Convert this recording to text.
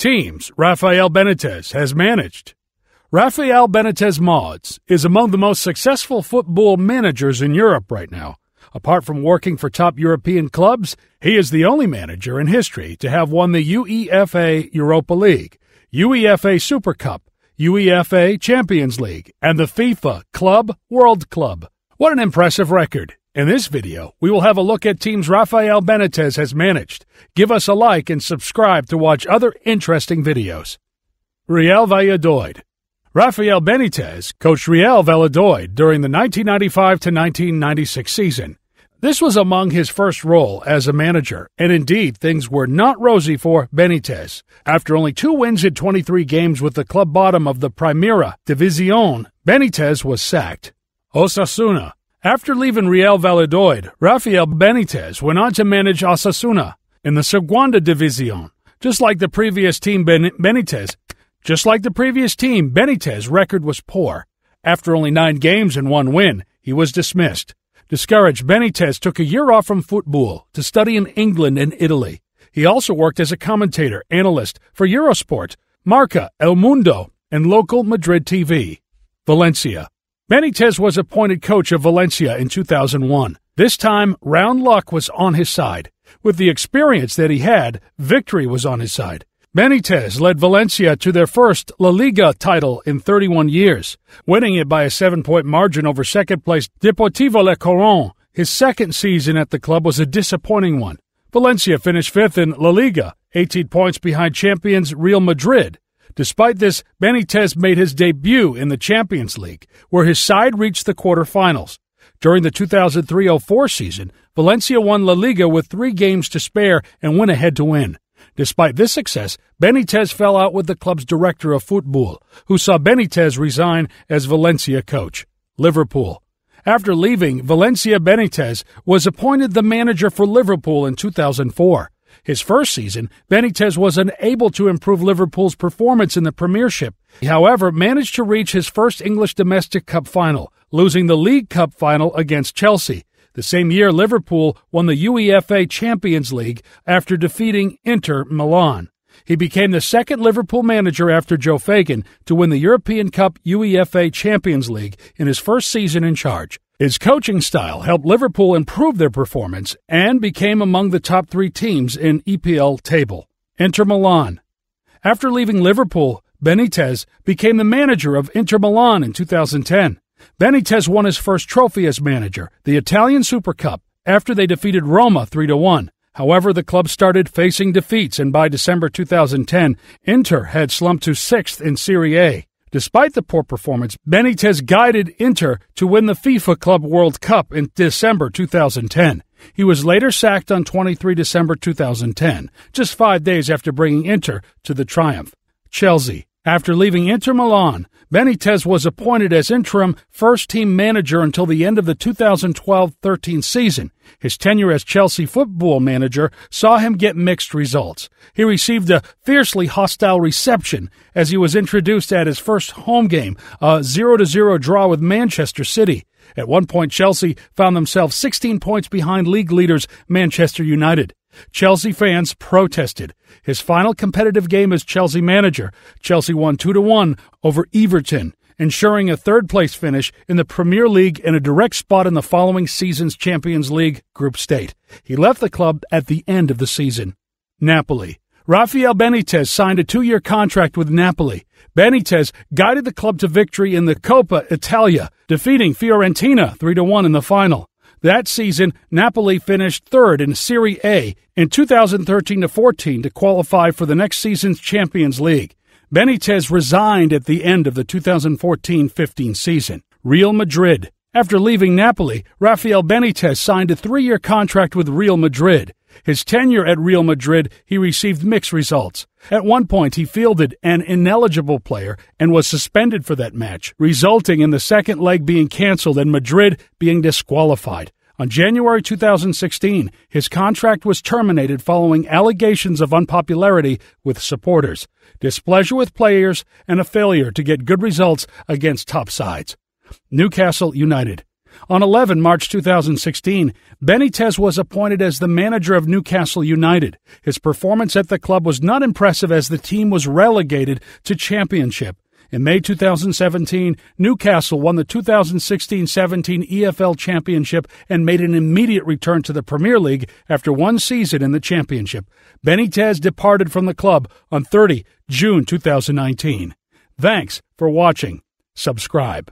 teams Rafael Benítez has managed. Rafael Benítez Mods is among the most successful football managers in Europe right now. Apart from working for top European clubs, he is the only manager in history to have won the UEFA Europa League, UEFA Super Cup, UEFA Champions League, and the FIFA Club World Club. What an impressive record. In this video, we will have a look at teams Rafael Benítez has managed. Give us a like and subscribe to watch other interesting videos. Real Valladolid. Rafael Benítez coached Real Valladolid during the 1995-1996 season. This was among his first role as a manager, and indeed things were not rosy for Benítez. After only 2 wins in 23 games with the club bottom of the Primera División, Benítez was sacked. Osasuna. After leaving Real Valladolid, Rafael Benítez went on to manage Osasuna in the Segunda División. Just like the previous team, Benítez's record was poor. After only 9 games and 1 win, he was dismissed. Discouraged, Benítez took a year off from football to study in England and Italy. He also worked as a commentator, analyst for Eurosport, Marca, El Mundo, and local Madrid TV. Valencia. Benítez was appointed coach of Valencia in 2001. This time, round luck was on his side. With the experience that he had, victory was on his side. Benítez led Valencia to their first La Liga title in 31 years, winning it by a 7-point margin over second-place Deportivo La Coruña. His second season at the club was a disappointing one. Valencia finished 5th in La Liga, 18 points behind champions Real Madrid. Despite this, Benítez made his debut in the Champions League, where his side reached the quarterfinals. During the 2003-04 season, Valencia won La Liga with 3 games to spare and went ahead to win. Despite this success, Benítez fell out with the club's director of football, who saw Benítez resign as Valencia coach. Liverpool. After leaving Valencia, Benítez was appointed the manager for Liverpool in 2004. His first season, Benítez was unable to improve Liverpool's performance in the Premiership. He, however, managed to reach his first English domestic cup final, losing the League Cup final against Chelsea. The same year, Liverpool won the UEFA Champions League after defeating Inter Milan. He became the second Liverpool manager after Joe Fagan to win the European Cup UEFA Champions League in his first season in charge. His coaching style helped Liverpool improve their performance and became among the top 3 teams in EPL table. Inter Milan. After leaving Liverpool, Benítez became the manager of Inter Milan in 2010. Benítez won his first trophy as manager, the Italian Super Cup, after they defeated Roma 3-1. However, the club started facing defeats, and by December 2010, Inter had slumped to 6th in Serie A. Despite the poor performance, Benítez guided Inter to win the FIFA Club World Cup in December 2010. He was later sacked on 23 December 2010, just 5 days after bringing Inter to the triumph. Chelsea. After leaving Inter Milan, Benítez was appointed as interim first-team manager until the end of the 2012-13 season. His tenure as Chelsea football manager saw him get mixed results. He received a fiercely hostile reception as he was introduced at his first home game, a 0-0 draw with Manchester City. At one point, Chelsea found themselves 16 points behind league leaders Manchester United. Chelsea fans protested. His final competitive game as Chelsea manager, Chelsea won 2-1 over Everton, ensuring a third-place finish in the Premier League and a direct spot in the following season's Champions League group state. He left the club at the end of the season. Napoli. Rafael Benítez signed a 2-year contract with Napoli. Benítez guided the club to victory in the Coppa Italia, defeating Fiorentina 3-1 in the final. That season, Napoli finished 3rd in Serie A in 2013-14 to qualify for the next season's Champions League. Benítez resigned at the end of the 2014-15 season. Real Madrid. After leaving Napoli, Rafael Benítez signed a 3-year contract with Real Madrid. His tenure at Real Madrid, he received mixed results. At one point, he fielded an ineligible player and was suspended for that match, resulting in the second leg being canceled and Madrid being disqualified. On January 2016, his contract was terminated following allegations of unpopularity with supporters, displeasure with players, and a failure to get good results against top sides. Newcastle United. On 11 March 2016, Benítez was appointed as the manager of Newcastle United. His performance at the club was not impressive as the team was relegated to Championship. In May 2017, Newcastle won the 2016-17 EFL Championship and made an immediate return to the Premier League after one season in the Championship. Benítez departed from the club on 30 June 2019. Thanks for watching. Subscribe.